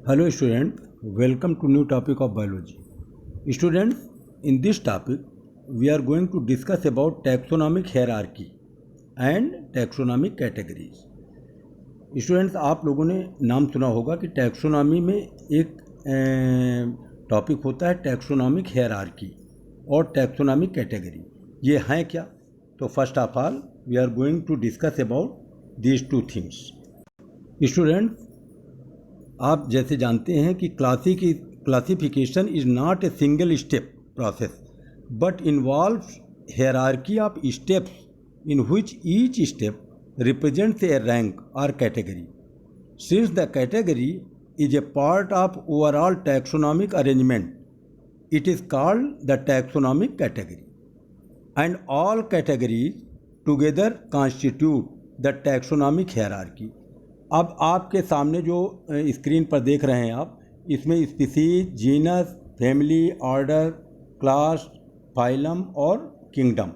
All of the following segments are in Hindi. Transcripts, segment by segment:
Hello students, welcome to new topic of biology. Students, in this topic we are going to discuss about taxonomic hierarchy and taxonomic categories. Students, आप लोगों ने नाम सुना होगा कि टैक्सोनॉमी में एक टॉपिक होता है टैक्सोनॉमिक हायरार्की और टैक्सोनॉमिक कैटेगरी। ये हैं क्या? तो first of all we are going to discuss about these two things. Students, आप जैसे जानते हैं कि classification is not a single step process but involves hierarchy of steps in which each step represents a rank or category. Since the category is a part of overall taxonomic arrangement, it is called the taxonomic category. And all categories together constitute the taxonomic hierarchy. अब आपके सामने जो स्क्रीन पर देख रहे हैं आप, इसमें species, genus, family, order, class, phylum और किंगडम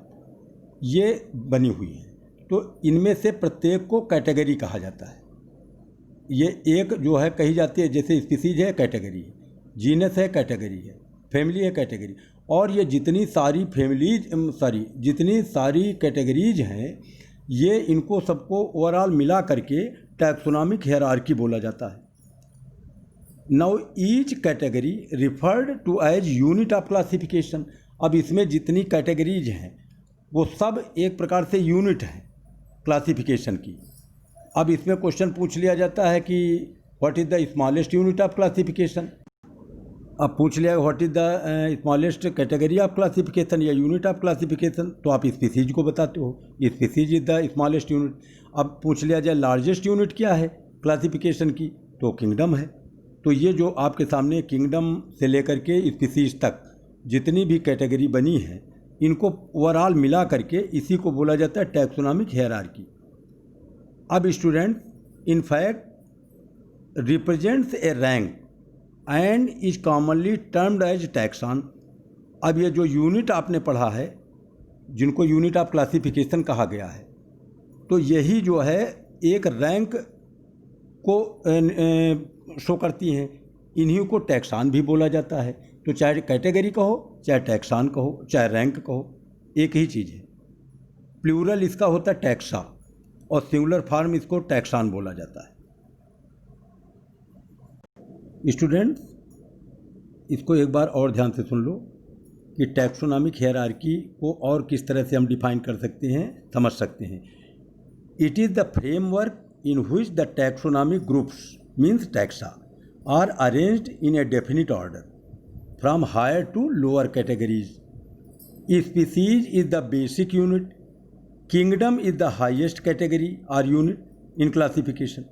ये बनी हुई है। तो इनमें से प्रत्येक को कैटेगरी कहा जाता है। ये एक जो है कही जाती है, जैसे स्पीसीज है कैटेगरी है, जीनस है कैटेगरी है, फैमिली है कैटेगरी, और ये जितनी सारी कैटेगरीज हैं ये इनको सबको ओवरऑल मिला करके टैक्सोनॉमिक हायरार्की बोला जाता है। Now each category referred to as unit of classification. अब इसमें जितनी कैटेगरीज हैं वो सब एक प्रकार से यूनिट हैं क्लासिफिकेशन की। अब इसमें क्वेश्चन पूछ लिया जाता है कि what is the smallest unit of classification. अब पूछ लिया what is the smallest category of classification या यूनिट ऑफ क्लासिफिकेशन, तो आप स्पीसीज को बताते हो, species is the smallest unit. अब पूछ लिया जाए लार्जेस्ट यूनिट क्या है क्लासिफिकेशन की, तो किंगडम है। तो ये जो आपके सामने किंगडम से लेकर के स्पीसीज तक जितनी भी कैटेगरी बनी है इनको ओवरऑल मिला करके इसी को बोला जाता है टैक्सोनॉमिक हायरार्की। अब student, in fact represents a rank and is commonly termed as taxon. अब ये जो यूनिट आपने पढ़ा है, जिनको यूनिट ऑफ क्लासिफिकेशन कहा गया है, तो यही जो है एक रैंक को शो करती हैं, इन्हीं को टैक्सान भी बोला जाता है। तो चाहे कैटेगरी कहो, चाहे टैक्सान कहो, चाहे रैंक कहो, एक ही चीज़ है। प्लूरल इसका होता है टैक्सा और सिंगुलर फॉर्म इसको टैक्सान बोला जाता है। स्टूडेंट्स, इसको एक बार और ध्यान से सुन लो कि टैक्सोनॉमिक हायरार्की को और किस तरह से हम डिफाइन कर सकते हैं, समझ सकते हैं। It is the framework in which the taxonomic groups means taxa are arranged in a definite order from higher to lower categories. Species is the basic unit. Kingdom is the highest category or unit in classification.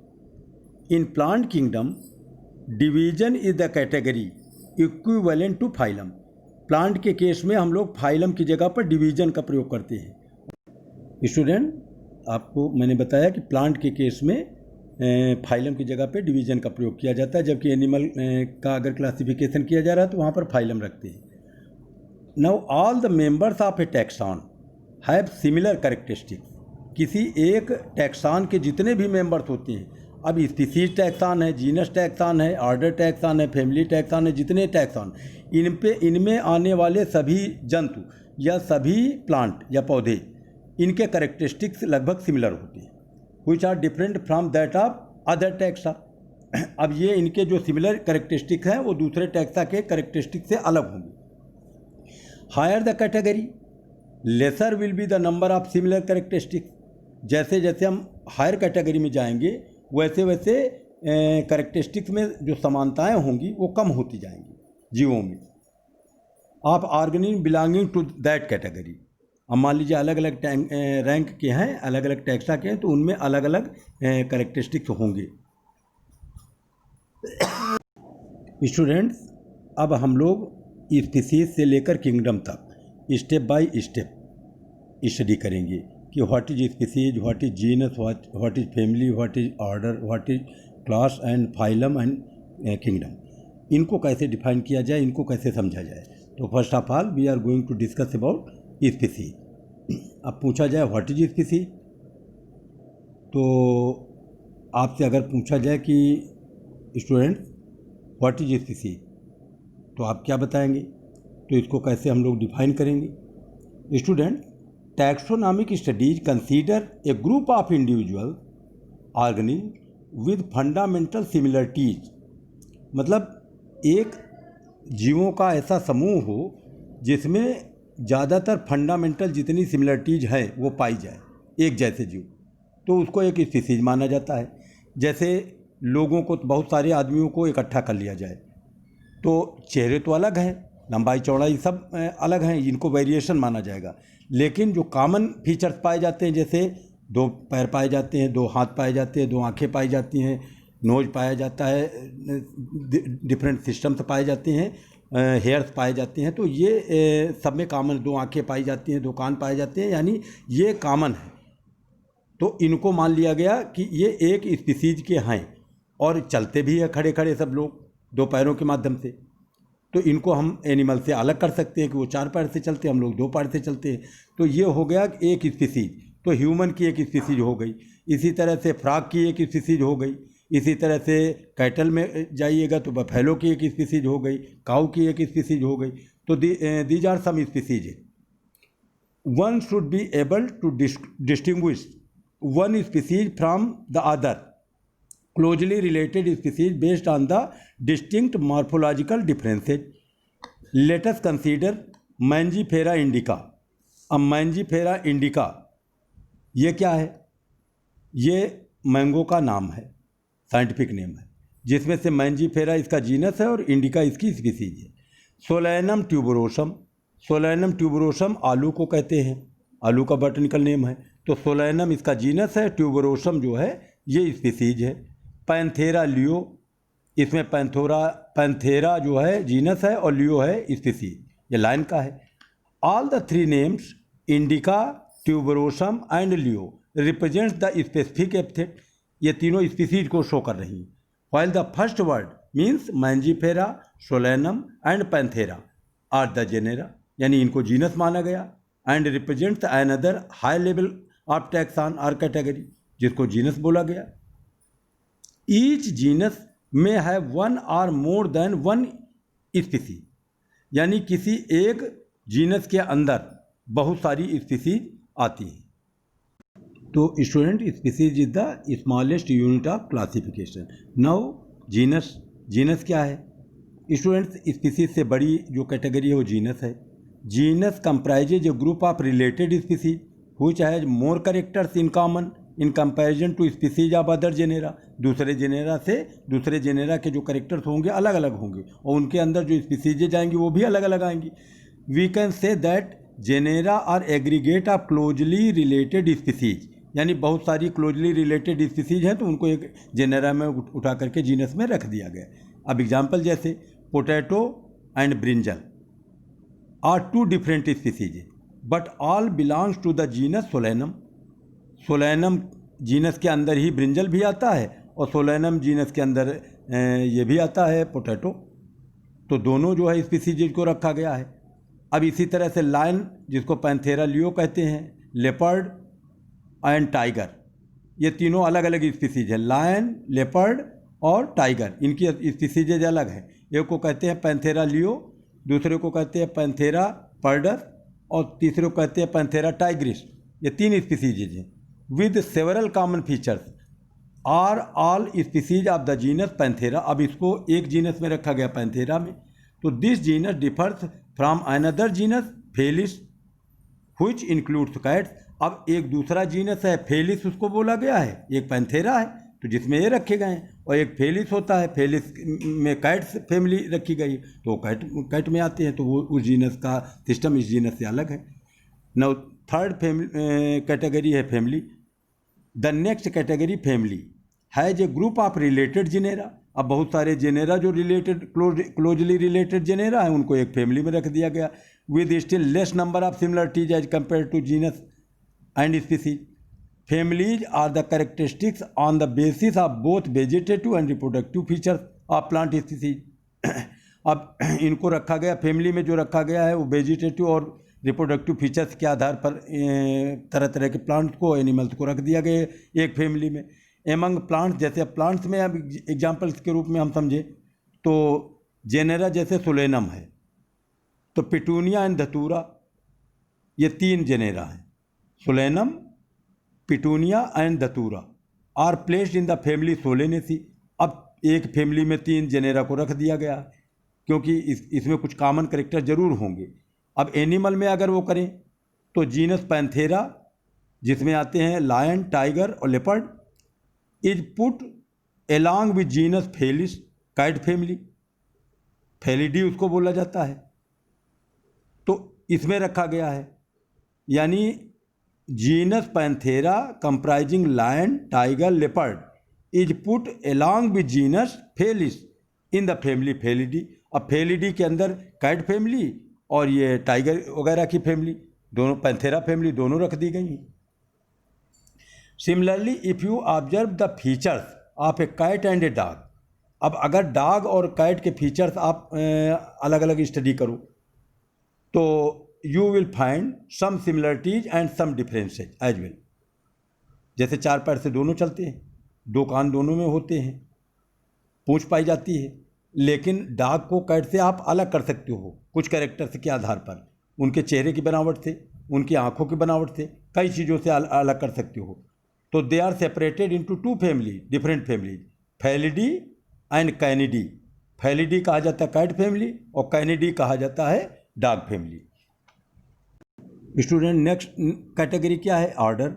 In plant kingdom, division is the category equivalent to phylum. Plant के केस में हम लोग फाइलम की जगह पर डिवीजन का प्रयोग करते हैं। स्टूडेंट, आपको मैंने बताया कि प्लांट के केस में फाइलम की जगह पे डिवीजन का प्रयोग किया जाता है, जबकि एनिमल का अगर क्लासिफिकेशन किया जा रहा है तो वहाँ पर फाइलम रखते हैं। Now all the members of A taxon have similar characteristics. किसी एक टैक्सन के जितने भी मेंबर्स होते हैं, अब स्पीसीज टैक्सन है, जीनस टैक्सन है, ऑर्डर टैक्सन है, फैमिली टैक्सन है, जितने टैक्सन इनमें आने वाले सभी जंतु या सभी प्लांट या पौधे, इनके कैरेक्टरिस्टिक्स लगभग सिमिलर होते हैं, which are different from that of other taxa। अब ये इनके जो सिमिलर कैरेक्टरिस्टिक हैं वो दूसरे टैक्सा के कैरेक्टरिस्टिक से अलग होंगे। Higher the category lesser will be the number of similar characteristics. जैसे जैसे हम हायर कैटेगरी में जाएंगे वैसे वैसे कैरेक्टरिस्टिक्स में जो समानताएं होंगी वो कम होती जाएंगी जीवों में। आप organism belonging to that category, अब मान लीजिए अलग अलग रैंक के हैं, अलग अलग टैक्सा के हैं, तो उनमें अलग अलग कैरेक्टरिस्टिक्स होंगे। स्टूडेंट्स, अब हम लोग स्पीसीज से लेकर किंगडम तक स्टेप बाय स्टेप स्टडी करेंगे कि what is species, what is genus, what is family, what is order, what is class and phylum and kingdom. इनको कैसे डिफाइन किया जाए, इनको कैसे समझा जाए। तो first of all we are going to discuss about species. अब पूछा जाए व्हाट इज स्पीसीज, तो आपसे अगर पूछा जाए कि स्टूडेंट व्हाट इज स्पीसीज, तो आप क्या बताएंगे? तो इसको कैसे हम लोग डिफाइन करेंगे? Student, taxonomic studies consider a group of individual organism with fundamental similarities, मतलब एक जीवों का ऐसा समूह हो जिसमें ज़्यादातर फंडामेंटल जितनी सिमिलरिटीज है वो पाई जाए, एक जैसे जीव, तो उसको एक स्पीसीज माना जाता है। जैसे लोगों को, बहुत सारे आदमियों को इकट्ठा कर लिया जाए, तो चेहरे तो अलग हैं, लंबाई चौड़ाई सब अलग हैं, इनको वेरिएशन माना जाएगा, लेकिन जो कॉमन फीचर्स पाए जाते हैं, जैसे 2 पैर पाए जाते हैं, 2 हाथ पाए जाते हैं, 2 आँखें पाई जाती हैं, नोज पाया जाता है, डिफरेंट सिस्टम्स पाए जाते हैं, हेयर्स पाए जाते हैं, तो ये सब में कॉमन, 2 आँखें पाई जाती हैं, 2 कान पाए जाते हैं, यानी ये कॉमन है। तो इनको मान लिया गया कि ये एक स्पीसीज के हैं, और चलते भी है खड़े खड़े सब लोग 2 पैरों के माध्यम से, तो इनको हम एनिमल से अलग कर सकते हैं कि वो 4 पैर से चलते हैं, हम लोग 2 पैर से चलते हैं, तो ये हो गया एक स्पीसीज। तो ह्यूमन की एक स्पीसीज हो गई, इसी तरह से फ्रॉग की एक स्पीसीज हो गई, इसी तरह से कैटल में जाइएगा तो बफेलो की एक स्पीसीज हो गई, काऊ की एक स्पीसीज हो गई। तो these are some species. One should be able to distinguish one species from the other closely related species based on the distinct morphological differences. Let us consider Mangifera indica. अब Mangifera indica ये क्या है? ये मैंगो का नाम है, साइंटिफिक नेम है, जिसमें से Mangifera इसका जीनस है और इंडिका इसकी स्पीसीज है। सोलैनम ट्यूबरोसम, सोलैनम ट्यूबरोसम आलू को कहते हैं, आलू का बॉटनिकल नेम है, तो सोलैनम इसका जीनस है, ट्यूबरोसम जो है ये स्पीसीज है। पैंथेरा लियो, इसमें पैंथेरा जो है जीनस है और लियो है स्पीसीज, ये लाइन का है। All the 3 names indica, tuberosum and leo represents the specific epithet, ये तीनों स्पीसीज को शो कर रही हैं। While the first word means Mangifera, Solanum and Panthera are the genera, यानी इनको जीनस माना गया, and represents another high level of taxon और कैटेगरी, जिसको जीनस बोला गया। ईच जीनस में है 1 और मोर देन 1 स्पीसीज, यानी किसी एक जीनस के अंदर बहुत सारी स्पीसीज आती हैं। तो student, species is the smallest unit of classification. Now genus, genus क्या है? स्टूडेंट्स, स्पीसीज से बड़ी जो कैटेगरी है वो जीनस है। Genus comprises a group of related species which has more characters in common in comparison to species of other genera, दूसरे जेनेरा से, दूसरे जेनेरा के जो कैरेक्टर्स होंगे अलग अलग होंगे, और उनके अंदर जो स्पीसीजेज जाएंगी वो भी अलग अलग आएंगी। We can say that genera are aggregate of closely related species, यानी बहुत सारी क्लोजली रिलेटेड स्पीसीज हैं, तो उनको एक जेनेरा में उठा करके जीनस में रख दिया गया। अब एग्जाम्पल जैसे potato and brinjal are 2 different species, but all belongs to the genus Solanum. Solanum genus के अंदर ही ब्रिंजल भी आता है, और सोलैनम जीनस के अंदर ये भी आता है पोटैटो, तो दोनों जो है स्पीसीज को रखा गया है। अब इसी तरह से लायन, जिसको पैंथेरा लियो कहते हैं, लेपर्ड एंड टाइगर, ये तीनों अलग अलग स्पीसीज है। लायन, लेपर्ड और टाइगर, इनकी स्पीसीज अलग है। एक को कहते हैं पैंथेरा लियो, दूसरे को कहते हैं पैंथेरा पर्डस, और तीसरे को कहते हैं पैंथेरा टाइग्रिस। ये 3 स्पीसीज हैं with several common features are all species of the genus Panthera. अब इसको एक जीनस में रखा गया पैंथेरा में, तो this genus differs from another genus Felis which includes cats. अब एक दूसरा जीनस है फेलिस, उसको बोला गया है, एक पैंथेरा है तो जिसमें ये रखे गए हैं, और एक फेलिस होता है, फेलिस में कैट्स फैमिली रखी गई, तो कैट में आते हैं, तो वो उस जीनस का सिस्टम इस जीनस से अलग है। नाउ थर्ड कैटेगरी है family. The next category family has a group of related genera. अब बहुत सारे जेनेरा जो रिलेटेड क्लोजली रिलेटेड जेनेरा है उनको एक फैमिली में रख दिया गया, with still less number of similarities as compare to genus and species. Families are the characteristics on the basis of both vegetative and reproductive features of plant species. अब इनको रखा गया, फैमिली में जो रखा गया है वो वेजिटेटिव और रिप्रोडक्टिव फीचर्स के आधार पर तरह तरह के प्लांट्स को, एनिमल्स को रख दिया गया एक फैमिली में। एमंग प्लांट्स, जैसे प्लांट्स में अब एग्जाम्पल्स के रूप में हम समझे तो जेनेरा जैसे सोलेनम है, तो पिटूनिया एंड धतूरा, ये 3 जेनेरा हैं। Solanum, petunia and datura are placed in the family solanaceae. अब एक फैमिली में 3 जेनेरा को रख दिया गया क्योंकि इसमें कुछ कॉमन कैरेक्टर जरूर होंगे। अब एनिमल में अगर वो करें तो जीनस पैंथेरा, जिसमें आते हैं लायन, टाइगर और leopard, is put along with genus felis, cat family, felidae उसको बोला जाता है, तो इसमें रखा गया है। यानी genus panthera comprising lion, tiger, leopard is put along with genus felis in the family felidae. अब फेलिडी के अंदर कैट फैमिली और ये टाइगर वगैरह की फैमिली, दोनों पैंथेरा फैमिली दोनों रख दी गई हैं। Similarly if you observe the features of a cat and a dog, अब अगर डॉग और कैट के फीचर्स आप अलग अलग स्टडी करो तो you will find some similarities and some differences as well. जैसे 4 पैर से दोनों चलते हैं, 2 कान दोनों में होते हैं, पूंछ पाई जाती है, लेकिन डॉग को कैट से आप अलग कर सकते हो कुछ कैरेक्टर्स के आधार पर, उनके चेहरे की बनावट से, उनकी आँखों की बनावट से, कई चीज़ों से अलग कर सकते हो। तो they are separated into 2 family, different families, felidae and canidae. Felidae कहा जाता है कैट फैमिली और कैनिडी कहा जाता है dog family. Student, next category क्या है? Order.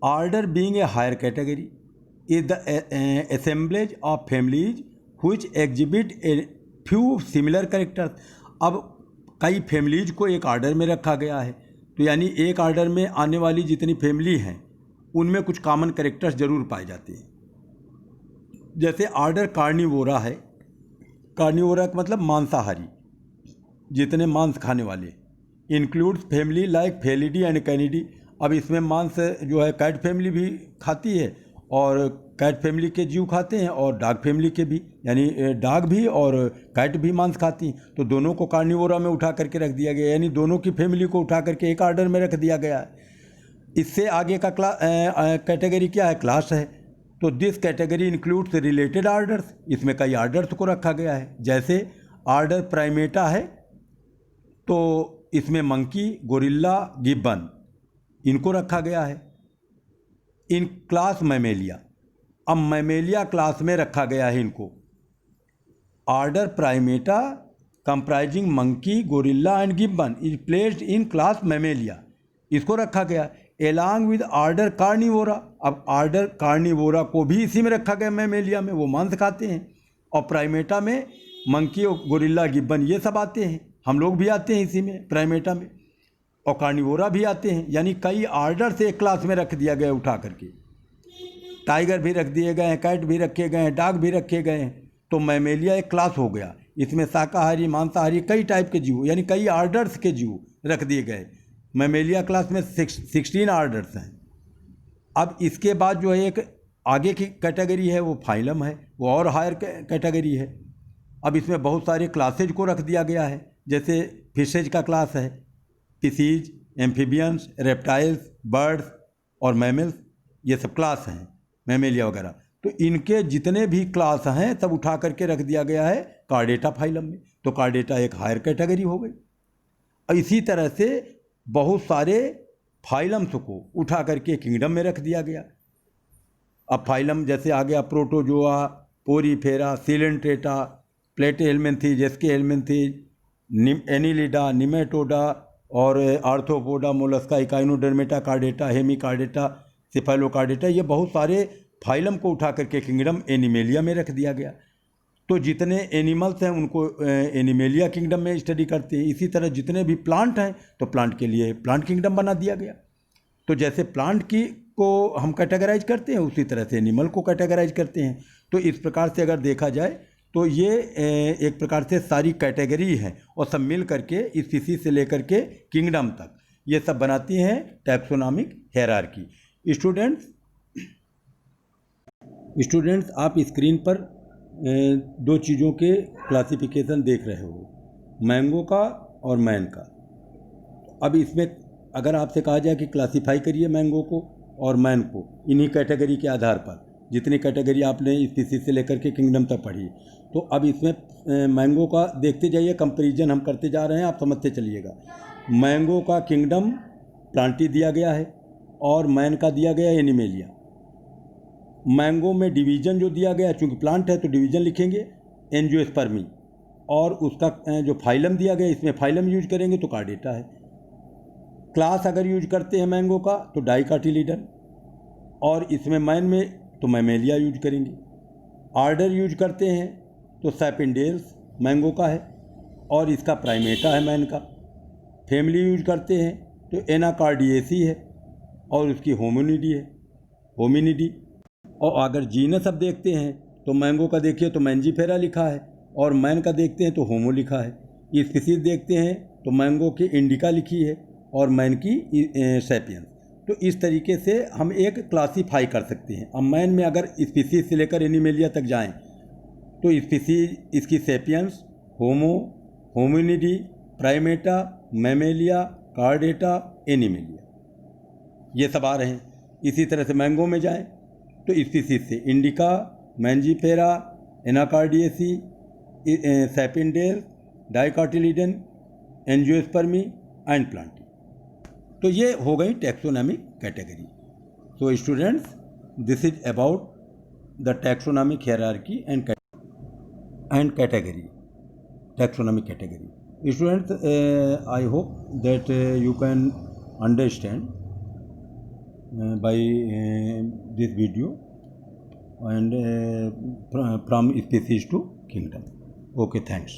Order being a higher category is the assemblage of families which exhibit a few similar characters. अब कई फैमिलीज को एक ऑर्डर में रखा गया है, तो यानी एक ऑर्डर में आने वाली जितनी फैमिली हैं उनमें कुछ कॉमन कैरेक्टर्स जरूर पाए जाते हैं। जैसे ऑर्डर कार्निवोरा है, कार्निवोरा का मतलब मांसाहारी, जितने मांस खाने वाले, includes family like Felidae and Canidae. अब इसमें मांस जो है कैट फैमिली भी खाती है और कैट फैमिली के जीव खाते हैं और डॉग फैमिली के भी, यानी डॉग भी और कैट भी मांस खाती हैं, तो दोनों को कार्निवोरा में उठा करके रख दिया गया, यानी दोनों की फैमिली को उठा करके एक ऑर्डर में रख दिया गया है। इससे आगे का कैटेगरी क्या है? क्लास है। तो this category includes related orders, इसमें कई ऑर्डर्स को रखा गया है। जैसे ऑर्डर प्राइमेटा है तो इसमें मंकी, गोरिल्ला, गिब्बन, इनको रखा गया है। इन क्लास मैमेलिया, अब मैमेलिया क्लास में रखा गया है इनको। Order Primata comprising monkey, gorilla and Gibbon is placed in class Mammalia, इसको रखा गया एलॉन्ग विद ऑर्डर कार्निवोरा। अब ऑर्डर कार्निवोरा को भी इसी में रखा गया मैमेलिया में, वो मांस खाते हैं, और प्राइमेटा में मंकी और गोरिल्ला, गिब्बन ये सब आते हैं, हम लोग भी आते हैं इसी में प्राइमेटा में, और कार्निवोरा भी आते हैं। यानी कई ऑर्डर से एक क्लास में रख दिया गया उठा करके। टाइगर भी रख दिए गए हैं, कैट भी रखे गए हैं, डॉग भी रखे गए हैं, तो मैमेलिया एक क्लास हो गया। इसमें शाकाहारी, मांसाहारी, कई टाइप के जीव, यानी कई ऑर्डर्स के जीव रख दिए गए। मैमेलिया क्लास में 16 ऑर्डर्स हैं। अब इसके बाद जो है एक आगे की कैटेगरी है वो फाइलम है, वो और हायर कैटेगरी है। अब इसमें बहुत सारे क्लासेज को रख दिया गया है, जैसे फिशेज का क्लास है, फिशीज, एम्फीबियंस, रेप्टाइल्स, बर्ड्स और मैमल्स, ये सब क्लास हैं मैमेलिया वगैरह। तो इनके जितने भी क्लास हैं सब उठा करके रख दिया गया है कार्डेटा फाइलम में, तो कार्डेटा एक हायर कैटेगरी हो गई। और इसी तरह से बहुत सारे फाइलम्स को उठा करके किंगडम में रख दिया गया। अब फाइलम जैसे आ गया protozoa, porifera, coelenterata, platyhelminthes, aschelminthes, annelida, nematoda और arthropoda, mollusca, echinodermata, chordata, hemichordata, cephalochordata, ये बहुत सारे फाइलम को उठा करके किंगडम एनिमेलिया में रख दिया गया। तो जितने एनिमल्स हैं उनको एनिमेलिया किंगडम में स्टडी करते हैं। इसी तरह जितने भी प्लांट हैं तो प्लांट के लिए प्लांट किंगडम बना दिया गया। तो जैसे प्लांट की को हम कैटेगराइज करते हैं उसी तरह से एनिमल को कैटेगराइज करते हैं। तो इस प्रकार से अगर देखा जाए तो ये एक प्रकार से सारी कैटेगरी है और सब मिल करके स्पीसीज से लेकर के किंगडम तक ये सब बनाती हैं टैक्सोनॉमिक हायरार्की। स्टूडेंट्स आप स्क्रीन पर 2 चीज़ों के क्लासिफिकेशन देख रहे हो, मैंगो का और मैन का। अब इसमें अगर आपसे कहा जाए कि क्लासिफाई करिए मैंगो को और मैन को इन्हीं कैटेगरी के आधार पर, जितनी कैटेगरी आपने स्पीसीज से लेकर के किंगडम तक पढ़ी। तो अब इसमें मैंगो का देखते जाइए, कंपैरिजन हम करते जा रहे हैं, आप समझते चलिएगा। मैंगो का किंगडम प्लांटी दिया गया है और मैन का दिया गया है एनिमेलिया। मैंगो में डिवीज़न जो दिया गया है, चूँकि प्लांट है तो डिवीज़न लिखेंगे एंजियोस्पर्मी, और उसका जो फाइलम दिया गया इसमें फाइलम यूज करेंगे तो कार्डेटा है। क्लास अगर यूज करते हैं मैंगो का तो डाइकाटिलिडन, और इसमें मैन में तो मैमेलिया यूज करेंगे। आर्डर यूज करते हैं तो सैपिंडेल्स मैंगो का है और इसका प्राइमेटा है मैन का। फैमिली यूज करते हैं तो एनाकार्डिएसी है और उसकी होमिनिडी। और अगर जीनस अब देखते हैं तो मैंगो का देखिए तो मैंजीफेरा लिखा है और मैन का देखते हैं तो होमो लिखा है। स्पीसीज देखते हैं तो मैंगो की इंडिका लिखी है और मैन की सैपियंस। तो इस तरीके से हम एक क्लासीफाई कर सकते हैं। अब मैन में अगर स्पीसीज से लेकर एनिमेलिया तक जाएं तो स्पीसीज इसकी sapiens, homo, hominidae, primata, mammalia, chordata, animalia, ये सब आ रहे हैं। इसी तरह से मैंगो में जाएं तो स्पीसीज से indica, mangifera, anacardiaceae, sapindales, dicotyledon, angiospermae and plantae. तो ये हो गई taxonomic category. So students, this is about the taxonomic hierarchy and category, taxonomic category. Students, I hope that you can understand by this video and from species to kingdom. Okay, thanks.